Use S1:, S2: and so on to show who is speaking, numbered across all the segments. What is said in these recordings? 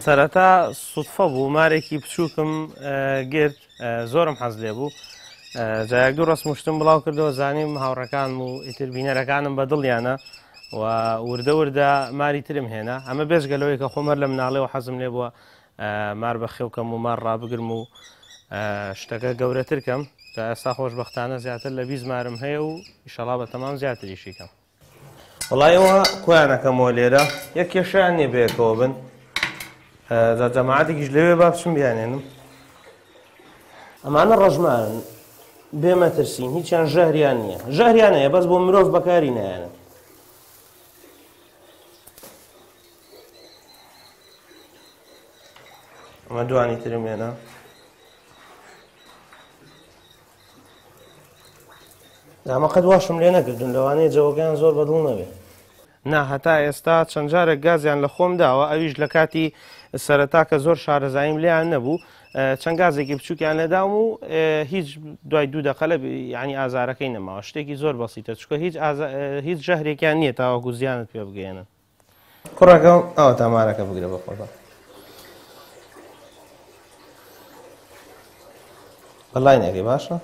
S1: سەرەتا سوودفە بوو مارێکی بچووکم گرت زۆرم حەز لێ بوو جایەک دوو ڕسمشتم بڵاو کردەوە زانیم هاوڕەکانم و ئیتر بینەرەکانم بە دڵیانە و وردە وردە ماری ترم هێنا ئەمە بێژگەلەوەی کە خۆمەر لە مناڵەوە حەزم لێ بووە مار بەخێوکەم و مار ڕابگرم و شتەکە گەورەتر کەم تا ئێستا خۆشبەختانە زیاتر لە 20 مارم هەیە و ئیشەڵا بە تەمام زیاتریشی کەم. وەڵایەوە کۆیانەکەمەوە لێرە یەک کێشیان نییە بەیەکەوە بن جەماعەتێکیش لەوێ با بچم بیانێنم. ئەمانە ڕەژمارن بێمەترسین هیچیان ژەهریان نییە ژەهریان هەیە بەس بۆ مرۆڤ بەکاری نایەنن. ئەمە دوانی ترم هێنا ئەمە قەت واشم لێ نەکردن لەوانەیە جەوەکەیان زۆر بەدڵ نەبێ. نا هەتا ئێستا چەند جارێک گازیان لە خۆم داوە ئەویش لە کاتی سەرەتا کە زۆر شارەزاییم لێیان نەبوو چەند گازێکی بچووکیان لێداوم و هیچ دوای 2 دقە لە یعنی ئازارەکەی نەماوە شتێکی زۆر بەسیتە چکە هیچ ژەهرێکیان نییە تاوەکو زیانت پێ بگەێنن. کوڕەکەم ئەوە تامارەکە بگرە بە خۆڵە بەڵای نەگەی باشە؟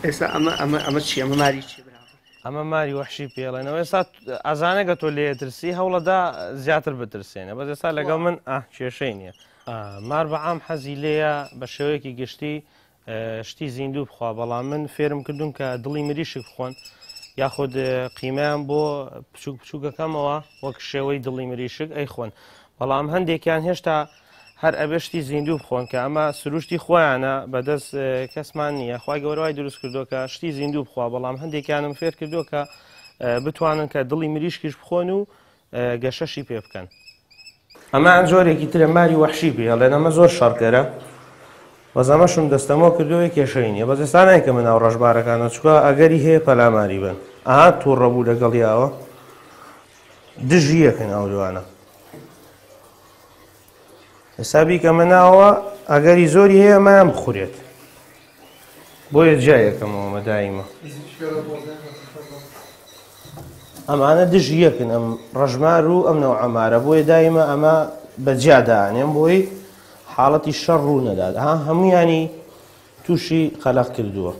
S2: ئێستا ئەمە چی ئەمە ماری چی
S1: ئەمە ماری وەحشی پێڵێنەوە ئێستا ئازانەگە تۆ لێترسی هەوڵەدا زیاتر بترسێنە بەس ئێستا لەگەڵ من کێشەی نییە. مار بەعام حەزی لێیە بە شێوەیەکی گشتی شتی زیندوو بخوا بەڵام من فێرم کردوم کە دڵی مریشک بخۆن یاخود قیمەیان بۆ بچووک بچووکەکەمەوە وەک شێوەی دڵی مریشک ئەیخۆن بەڵام هەندێکیان هێشتا هەر ئەبێشتی زیندوو بخۆن کە ئەمە سروشتی خۆیانە بەدەست کەسمان نییە خی گەورەوای دروست کردو کە شتی زیندوو بخوا بەڵام هەندێکیانم فێر کردو کە بتوانن کە دڵی مریشکیش بخۆن و گەشەشی پێ بکەن. ئەمان زۆرێکی ترە ماری وەحشی پێ هەڵێن ئەمە زۆر شەڕکەرە بەزەمەشم دەستەمەوە کردوەوەی کێشەی نیە بەس ئێستا نایکە من ناو ڕەشبارەکانە چکە ئەگەری هەیە پەلاماری بن ئاها تووڕەبوو لەگەڵیاوە دژی یەکن ئەو دوانە حسابی کە مناوە ئەگەری زۆری هەیە مایان بخورێت بۆیە جایەکەمەوە مەدایمە ئەمانە دژی یەکن ئەم ڕەژمار و ئەم نەوع ئەمارە بۆیە دایمە ئەمە بەجیادانێن بۆی حاڵەتی شەڕ ڕوو نەدات هەمویانی تووشی خەلق کردووە.